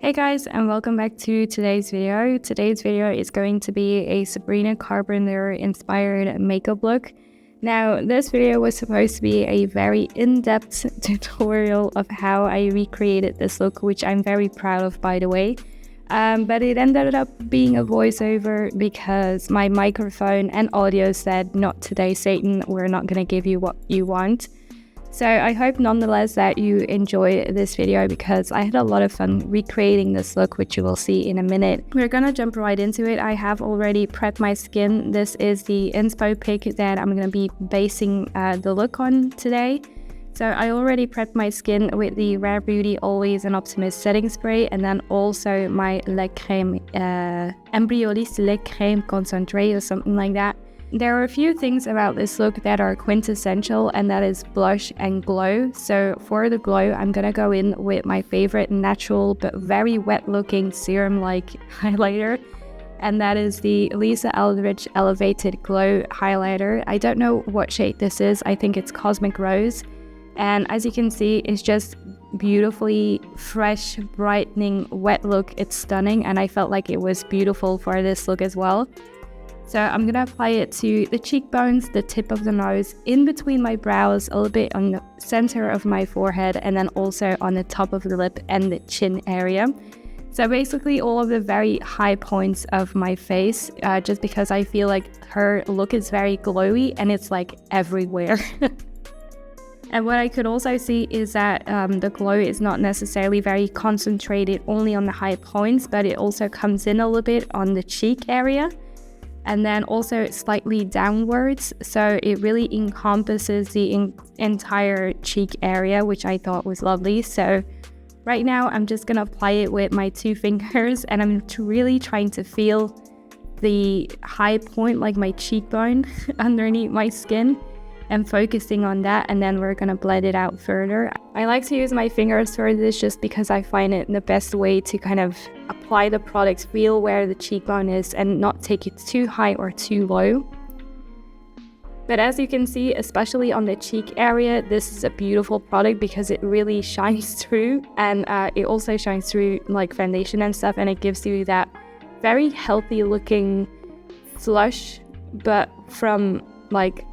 Hey guys, and welcome back to today's video. Today's video is going to be a Sabrina Carpenter inspired makeup look. Now, this video was supposed to be a very in-depth tutorial of how I recreated this look, which I'm very proud of, by the way. But it ended up being a voiceover because my microphone and audio said, "Not today, Satan, we're not going to give you what you want." So I hope nonetheless that you enjoy this video because I had a lot of fun recreating this look, which you will see in a minute. We're gonna jump right into it. I have already prepped my skin. This is the inspo pick that I'm gonna be basing the look on today. So I already prepped my skin with the Rare Beauty Always and Optimist setting spray, and then also my crème, Embryolisse crème concentré or something like that. There are a few things about this look that are quintessential, and that is blush and glow. So for the glow, I'm gonna go in with my favorite natural but very wet looking serum-like highlighter, and that is the Eldridge Elevated Glow Highlighter. I don't know what shade this is. I think it's Cosmic Rose. And as you can see, it's just beautifully fresh, brightening, wet look. It's stunning, and I felt like it was beautiful for this look as well. So I'm going to apply it to the cheekbones, the tip of the nose, in between my brows, a little bit on the center of my forehead, and then also on the top of the lip and the chin area. So basically all of the very high points of my face, just because I feel like her look is very glowy and it's like everywhere. And what I could also see is that the glow is not necessarily very concentrated only on the high points, but it also comes in a little bit on the cheek area. And then also slightly downwards, so it really encompasses the entire cheek area, which I thought was lovely. So right now I'm just gonna apply it with my 2 fingers, and I'm really trying to feel the high point, like my cheekbone underneath my skin, and focusing on that, and then we're gonna blend it out further. I like to use my fingers for this just because I find it the best way to kind of apply the product, feel where the cheekbone is, and not take it too high or too low. But as you can see, especially on the cheek area, this is a beautiful product because it really shines through, and it also shines through like foundation and stuff, and it gives you that very healthy looking flush, but from like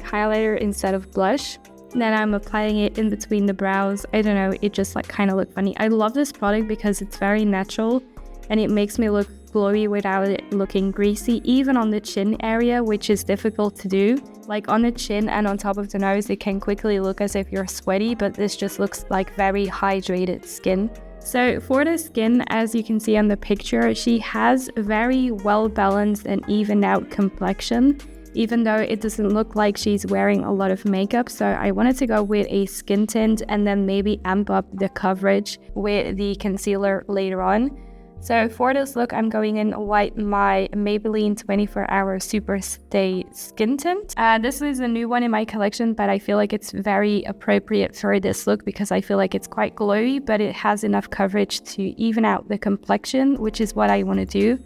highlighter instead of blush. Then I'm applying it in between the brows. I don't know, it just like kind of looked funny. I love this product because it's very natural and it makes me look glowy without it looking greasy, even on the chin area, which is difficult to do. Like on the chin and on top of the nose, it can quickly look as if you're sweaty, but this just looks like very hydrated skin. So for the skin, as you can see on the picture, she has a very well balanced and evened out complexion, even though it doesn't look like she's wearing a lot of makeup. So I wanted to go with a skin tint and then maybe amp up the coverage with the concealer later on. So for this look, I'm going in with my Maybelline 24-Hour Super Stay Skin Tint. This is a new one in my collection, but I feel like it's very appropriate for this look because I feel like it's quite glowy, but it has enough coverage to even out the complexion, which is what I want to do.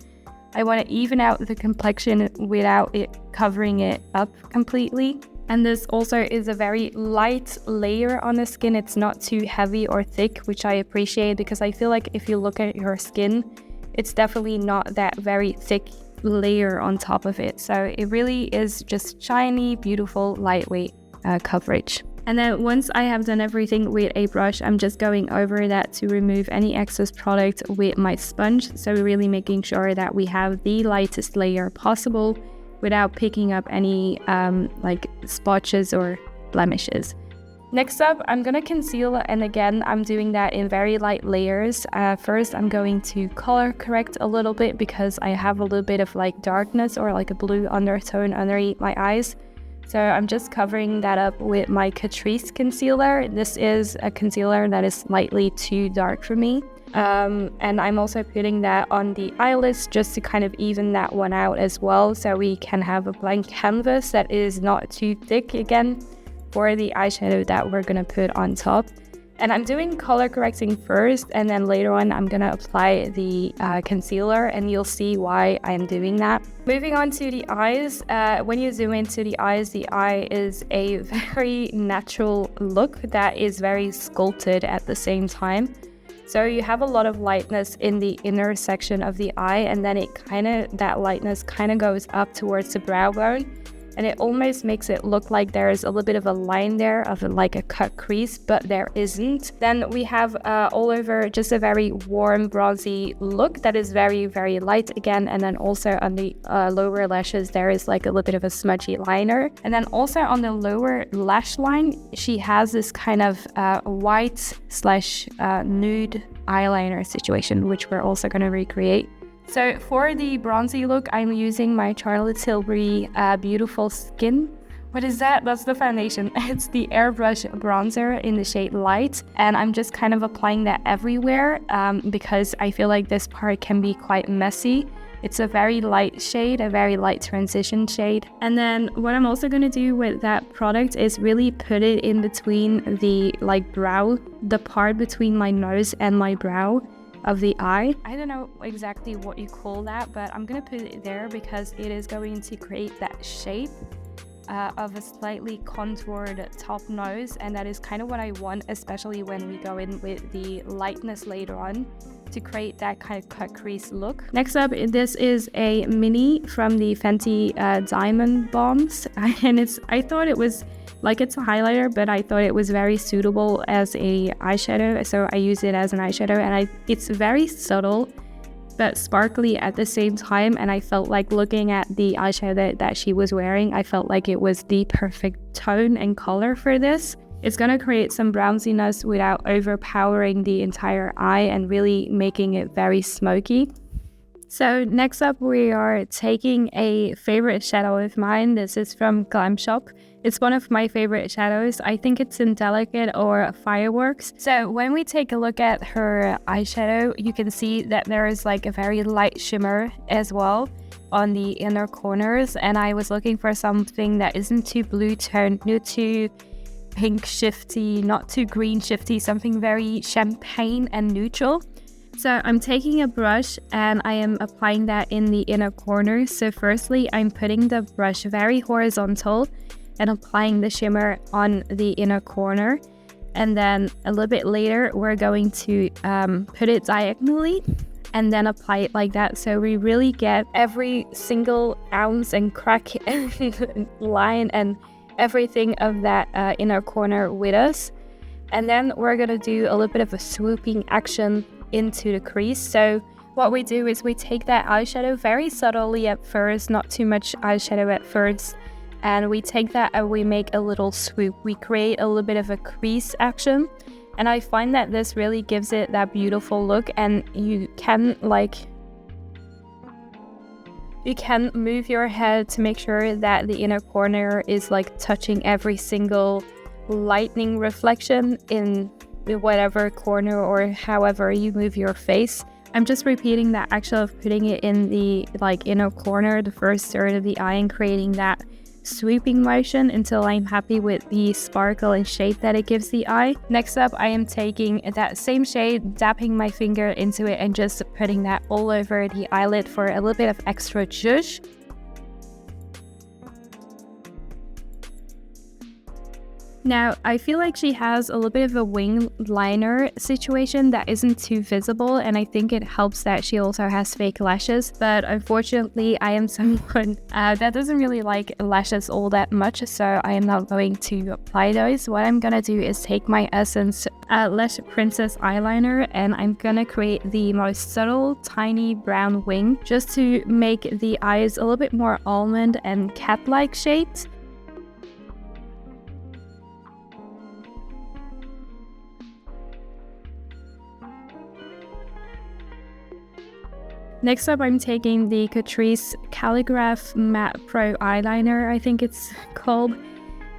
I want to even out the complexion without it covering it up completely. And this also is a very light layer on the skin. It's not too heavy or thick, which I appreciate because I feel like if you look at her skin, it's definitely not that very thick layer on top of it. So it really is just shiny, beautiful, lightweight coverage. And then once I have done everything with a brush, I'm just going over that to remove any excess product with my sponge. So really making sure that we have the lightest layer possible without picking up any like spotches or blemishes. Next up, I'm gonna conceal, and again, I'm doing that in very light layers. First, I'm going to color correct a little bit because I have a little bit of like darkness or like a blue undertone underneath my eyes. So I'm just covering that up with my Catrice concealer. This is a concealer that is slightly too dark for me. And I'm also putting that on the eyelids just to kind of even that one out as well, so we can have a blank canvas that is not too thick again for the eyeshadow that we're gonna put on top. And I'm doing color correcting first, and then later on I'm gonna apply the concealer, and you'll see why I'm doing that. Moving on to the eyes, when you zoom into the eye is a very natural look that is very sculpted at the same time. So you have a lot of lightness in the inner section of the eye, and then that lightness kind of goes up towards the brow bone, and it almost makes it look like there is a little bit of a line there of like a cut crease, but there isn't. Then we have all over just a very warm bronzy look that is very, very light again. And then also on the lower lashes there is like a little bit of a smudgy liner, and then also on the lower lash line she has this kind of white slash nude eyeliner situation, which we're also going to recreate. So for the bronzy look, I'm using my Charlotte Tilbury Beautiful Skin. What is that? That's the foundation. It's the airbrush bronzer in the shade Light, and I'm just kind of applying that everywhere because I feel like this part can be quite messy. It's a very light shade, a very light transition shade. And then what I'm also going to do with that product is really put it in between the brow, the part between my nose and my brow of the eye. I don't know exactly what you call that, but I'm gonna put it there because it is going to create that shape of a slightly contoured top nose, and that is kind of what I want, especially when we go in with the lightness later on to create that kind of cut crease look. Next up, this is a mini from the Fenty Diamond Bombs, and I thought it was like, it's a highlighter, but I thought it was very suitable as a eyeshadow, so I use it as an eyeshadow, and it's very subtle but sparkly at the same time, and I felt like looking at the eyeshadow that she was wearing, I felt like it was the perfect tone and color for this. It's gonna create some brownsiness without overpowering the entire eye and really making it very smoky. So next up, we are taking a favorite shadow of mine. This is from Glam Shop. It's one of my favorite shadows. I think it's in Delicate or Fireworks. So when we take a look at her eyeshadow, you can see that there is like a very light shimmer as well on the inner corners. And I was looking for something that isn't too blue toned, not too pink shifty, not too green shifty, something very champagne and neutral. So I'm taking a brush and I am applying that in the inner corner. So firstly, I'm putting the brush very horizontal and applying the shimmer on the inner corner. And then a little bit later, we're going to put it diagonally and then apply it like that. So we really get every single ounce and crack and line and everything of that inner corner with us. And then we're gonna do a little bit of a swooping action into the crease. So what we do is we take that eyeshadow very subtly at first, not too much eyeshadow at first, and we take that and we make a little swoop. We create a little bit of a crease action, and I find that this really gives it that beautiful look. And you can move your head to make sure that the inner corner is like touching every single lightning reflection in whatever corner or however you move your face. I'm just repeating that action of putting it in the inner corner, the first third of the eye, and creating that swooping motion until I'm happy with the sparkle and shape that it gives the eye. Next up, I am taking that same shade, dapping my finger into it and just putting that all over the eyelid for a little bit of extra zhuzh. Now, I feel like she has a little bit of a wing liner situation that isn't too visible, and I think it helps that she also has fake lashes, but unfortunately I am someone that doesn't really like lashes all that much, so I am not going to apply those. What I'm gonna do is take my Essence Lash Princess eyeliner, and I'm gonna create the most subtle tiny brown wing just to make the eyes a little bit more almond and cat-like shaped. Next up, I'm taking the Catrice Calligraph Matte Pro Eyeliner, I think it's called,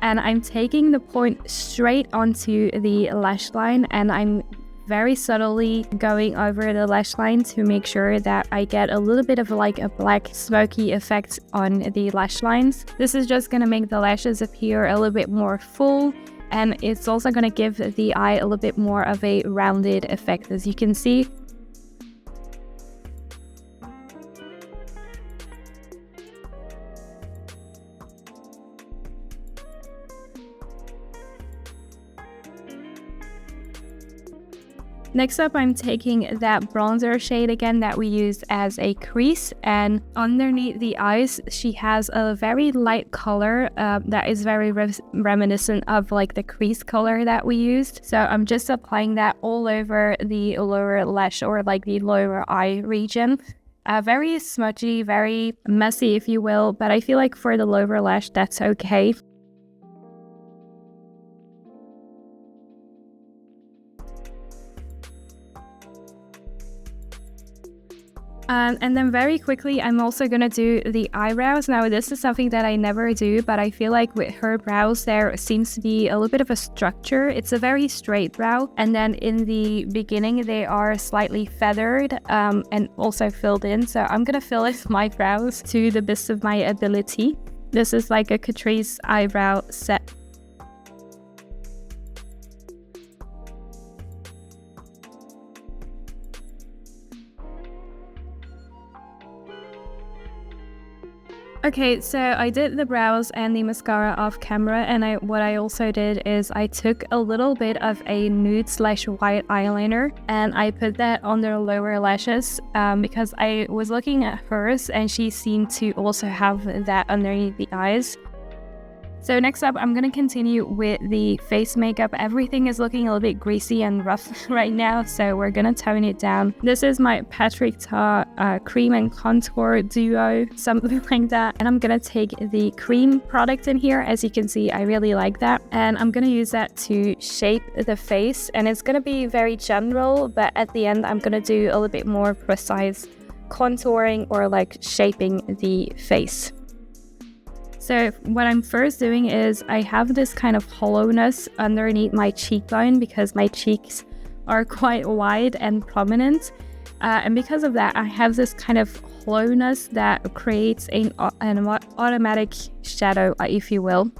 and I'm taking the point straight onto the lash line, and I'm very subtly going over the lash line to make sure that I get a little bit of like a black smoky effect on the lash lines. This is just going to make the lashes appear a little bit more full, and it's also going to give the eye a little bit more of a rounded effect, as you can see. Next up, I'm taking that bronzer shade again that we used as a crease, and underneath the eyes, she has a very light color that is very reminiscent of like the crease color that we used. So I'm just applying that all over the lower lash or like the lower eye region. Very smudgy, very messy if you will, but I feel like for the lower lash, that's okay. And then very quickly, I'm also going to do the eyebrows. Now, this is something that I never do, but I feel like with her brows, there seems to be a little bit of a structure. It's a very straight brow. And then in the beginning, they are slightly feathered and also filled in. So I'm going to fill in my brows to the best of my ability. This is like a Catrice eyebrow set. Okay, so I did the brows and the mascara off camera, and what I also did is I took a little bit of a nude/white eyeliner and I put that on the lower lashes because I was looking at hers and she seemed to also have that underneath the eyes. So next up, I'm going to continue with the face makeup. Everything is looking a little bit greasy and rough right now, so we're going to tone it down. This is my Patrick Ta cream and contour duo, something like that. And I'm going to take the cream product in here. As you can see, I really like that. And I'm going to use that to shape the face. And it's going to be very general, but at the end, I'm going to do a little bit more precise contouring or like shaping the face. So what I'm first doing is I have this kind of hollowness underneath my cheekbone because my cheeks are quite wide and prominent. And because of that, I have this kind of hollowness that creates an automatic shadow, if you will.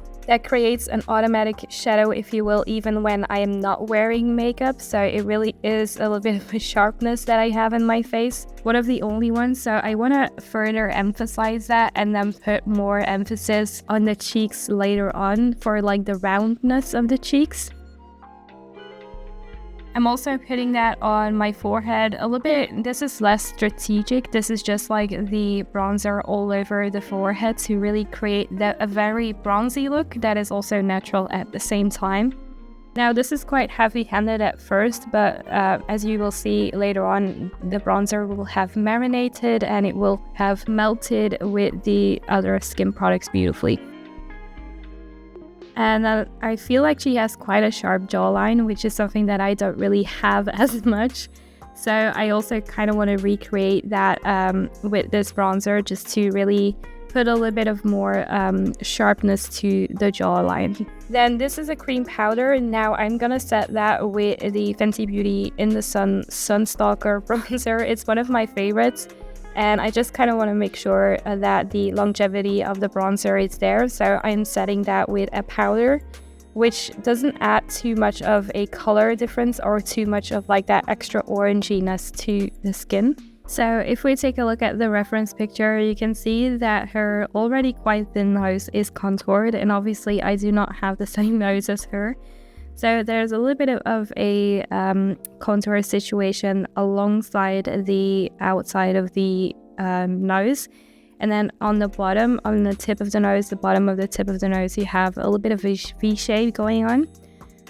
Even when I am not wearing makeup. So it really is a little bit of a sharpness that I have in my face. One of the only ones. So I want to further emphasize that and then put more emphasis on the cheeks later on for like the roundness of the cheeks. I'm also putting that on my forehead a little bit. This is less strategic. This is just like the bronzer all over the forehead to really create a very bronzy look that is also natural at the same time. Now, this is quite heavy-handed at first, but as you will see later on, the bronzer will have marinated and it will have melted with the other skin products beautifully. And I feel like she has quite a sharp jawline, which is something that I don't really have as much. So I also kind of want to recreate that with this bronzer just to really put a little bit of more sharpness to the jawline. Then this is a cream powder. Now I'm going to set that with the Fenty Beauty In the Sun Sunstalker bronzer. It's one of my favorites. And I just kind of want to make sure that the longevity of the bronzer is there. So I'm setting that with a powder, which doesn't add too much of a color difference or too much of like that extra oranginess to the skin. So if we take a look at the reference picture, you can see that her already quite thin nose is contoured. And obviously I do not have the same nose as her. So there's a little bit of a contour situation alongside the outside of the nose. And then on the bottom, on the tip of the nose, the bottom of the tip of the nose, you have a little bit of a V shape going on.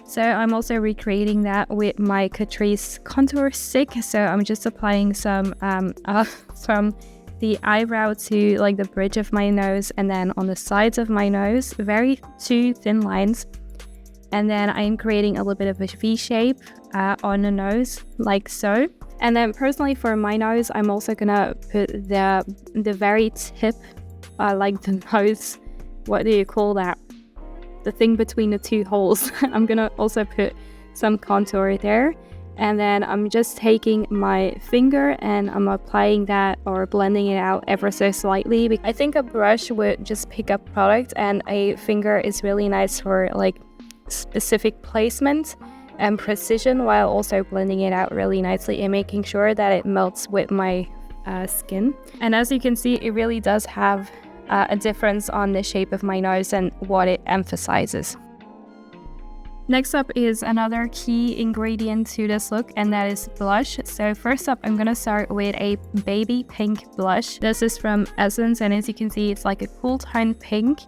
So I'm also recreating that with my Catrice contour stick. So I'm just applying some from the eyebrow to like the bridge of my nose and then on the sides of my nose, very two thin lines. And then I'm creating a little bit of a V shape on the nose, like so. And then personally for my nose, I'm also gonna put the very tip, like the nose, what do you call that? The thing between the two holes. I'm gonna also put some contour there. And then I'm just taking my finger and I'm applying that or blending it out ever so slightly. I think a brush would just pick up product and a finger is really nice for like specific placement and precision while also blending it out really nicely and making sure that it melts with my skin. And as you can see, it really does have a difference on the shape of my nose and what it emphasizes. Next up is another key ingredient to this look, and that is blush. So first up, I'm gonna start with a baby pink blush. This is from Essence, and as you can see, it's like a cool tint pink.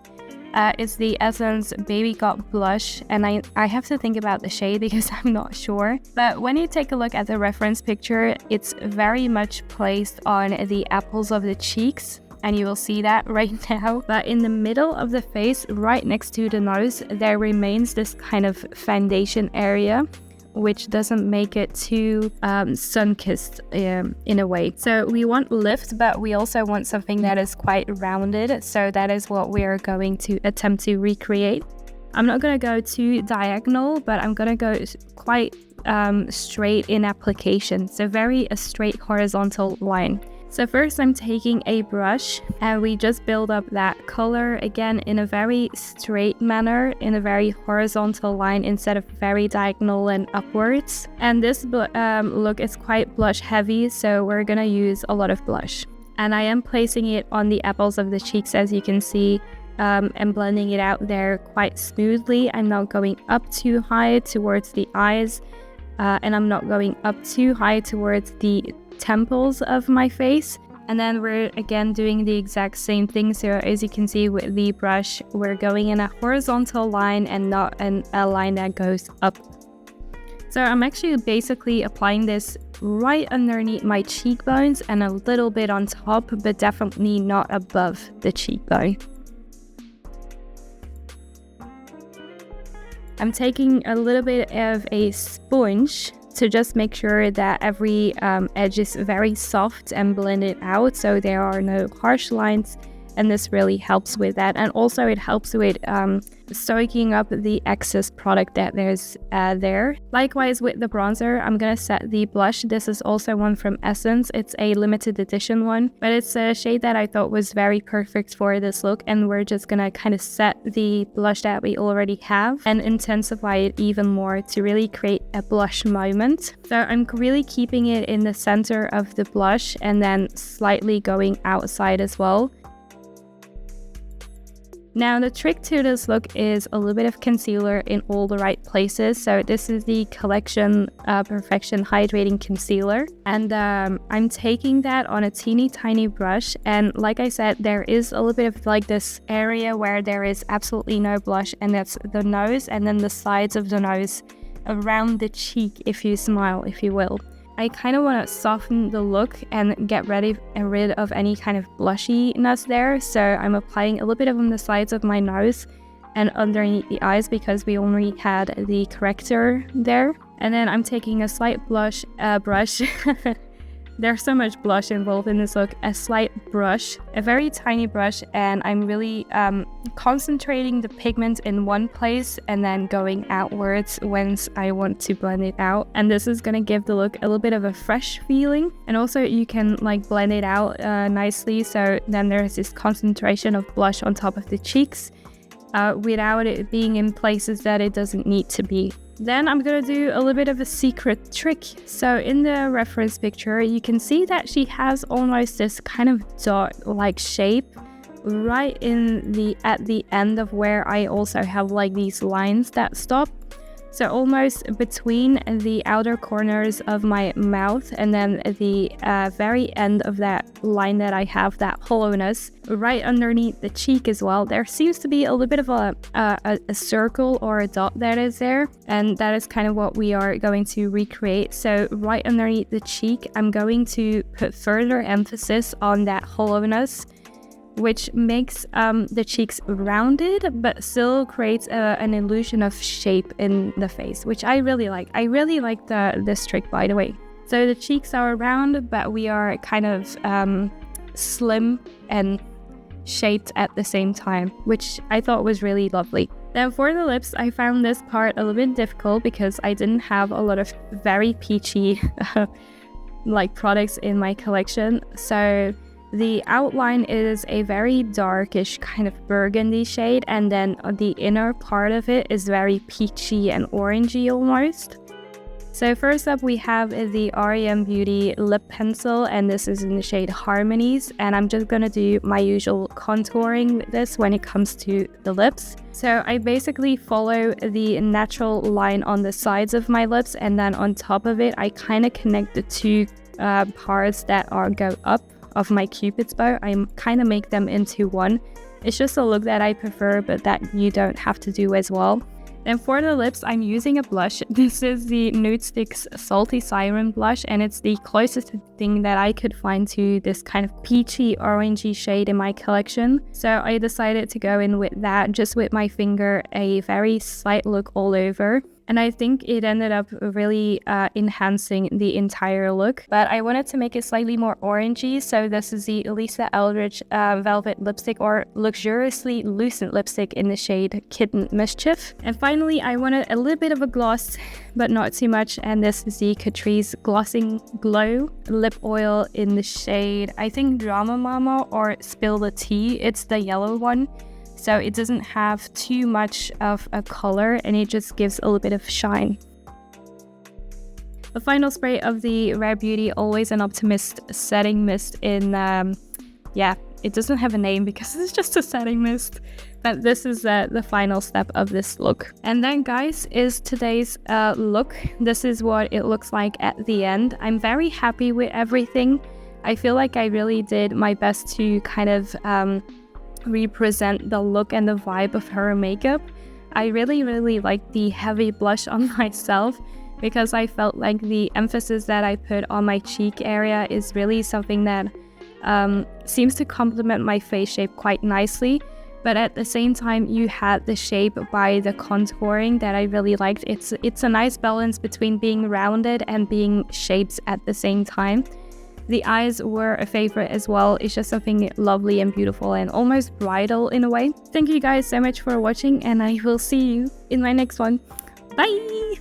It's the Essence Baby Got Blush, and I have to think about the shade because I'm not sure. But when you take a look at the reference picture, it's very much placed on the apples of the cheeks, and you will see that right now. But in the middle of the face, right next to the nose, there remains this kind of foundation area, which doesn't make it too sun-kissed in a way. So we want lift, but we also want something that is quite rounded. So that is what we are going to attempt to recreate. I'm not going to go too diagonal, but I'm going to go quite straight in application. So a straight horizontal line. So first I'm taking a brush, and we just build up that color again in a very straight manner, in a very horizontal line instead of very diagonal and upwards. And this look is quite blush heavy, so we're gonna use a lot of blush. And I am placing it on the apples of the cheeks, as you can see, and blending it out there quite smoothly. I'm not going up too high towards the eyes, and I'm not going up too high towards the temples of my face. And then we're again doing the exact same thing. So as you can see with the brush, we're going in a horizontal line and not a line that goes up. So I'm actually basically applying this right underneath my cheekbones and a little bit on top, but definitely not above the cheekbone. I'm taking a little bit of a sponge to just make sure that every edge is very soft and blended out, so there are no harsh lines, and this really helps with that. And also it helps with soaking up the excess product that there's there. Likewise with the bronzer, I'm gonna set the blush. This is also one from Essence. It's a limited edition one, but it's a shade that I thought was very perfect for this look, and we're just gonna kind of set the blush that we already have and intensify it even more to really create a blush moment. So I'm really keeping it in the center of the blush and then slightly going outside as well. Now the trick to this look is a little bit of concealer in all the right places. So this is the Collection Perfection Hydrating Concealer, and I'm taking that on a teeny tiny brush, and like I said, there is a little bit of like this area where there is absolutely no blush, and that's the nose and then the sides of the nose around the cheek, if you smile, if you will. I kind of want to soften the look and get rid of any kind of blushiness there. So I'm applying a little bit on the sides of my nose and underneath the eyes because we only had the corrector there. And then I'm taking a slight brush. There's so much blush involved in this look. A slight brush, a very tiny brush, and I'm really concentrating the pigment in one place and then going outwards once I want to blend it out. And this is gonna give the look a little bit of a fresh feeling, and also you can like blend it out nicely, so then there's this concentration of blush on top of the cheeks without it being in places that it doesn't need to be. Then I'm gonna do a little bit of a secret trick. So in the reference picture, you can see that she has almost this kind of dot-like shape right at the end of where I also have like these lines that stop. So almost between the outer corners of my mouth and then the very end of that line that I have, that hollowness, right underneath the cheek as well, there seems to be a little bit of a circle or a dot that is there. And that is kind of what we are going to recreate. So right underneath the cheek, I'm going to put further emphasis on that hollowness, which makes the cheeks rounded but still creates an illusion of shape in the face, which I really like. I really like this trick, by the way. So the cheeks are round, but we are kind of slim and shaped at the same time, which I thought was really lovely. Then for the lips, I found this part a little bit difficult because I didn't have a lot of very peachy like products in my collection. So the outline is a very darkish kind of burgundy shade, and then the inner part of it is very peachy and orangey almost. So first up, we have the REM Beauty lip pencil, and this is in the shade Harmonies, and I'm just gonna do my usual contouring with this when it comes to the lips. So I basically follow the natural line on the sides of my lips, and then on top of it I kind of connect the two parts that go up of my cupid's bow. I kind of make them into one. It's just a look that I prefer, but that you don't have to do as well. And for the lips, I'm using a blush. This is the Nude Sticks Salty Siren blush, and it's the closest thing that I could find to this kind of peachy orangey shade in my collection. So I decided to go in with that, just with my finger, a very slight look all over. And I think it ended up really enhancing the entire look. But I wanted to make it slightly more orangey, so this is the Lisa Eldridge Velvet Lipstick, or Luxuriously Lucent Lipstick in the shade Kitten Mischief. And finally, I wanted a little bit of a gloss, but not too much, and this is the Catrice Glossing Glow Lip Oil in the shade, I think, Drama Mama or Spill the Tea. It's the yellow one. So it doesn't have too much of a color, and it just gives a little bit of shine. The final spray of the Rare Beauty Always an Optimist setting mist in, it doesn't have a name because it's just a setting mist. But this is the final step of this look. And then, guys, is today's look. This is what it looks like at the end. I'm very happy with everything. I feel like I really did my best to kind of represent the look and the vibe of her makeup. I really like the heavy blush on myself, because I felt like the emphasis that I put on my cheek area is really something that seems to complement my face shape quite nicely. But at the same time, you had the shape by the contouring that I really liked. It's a nice balance between being rounded and being shaped at the same time. The eyes were a favorite as well. It's just something lovely and beautiful and almost bridal in a way. Thank you guys so much for watching, and I will see you in my next one. Bye!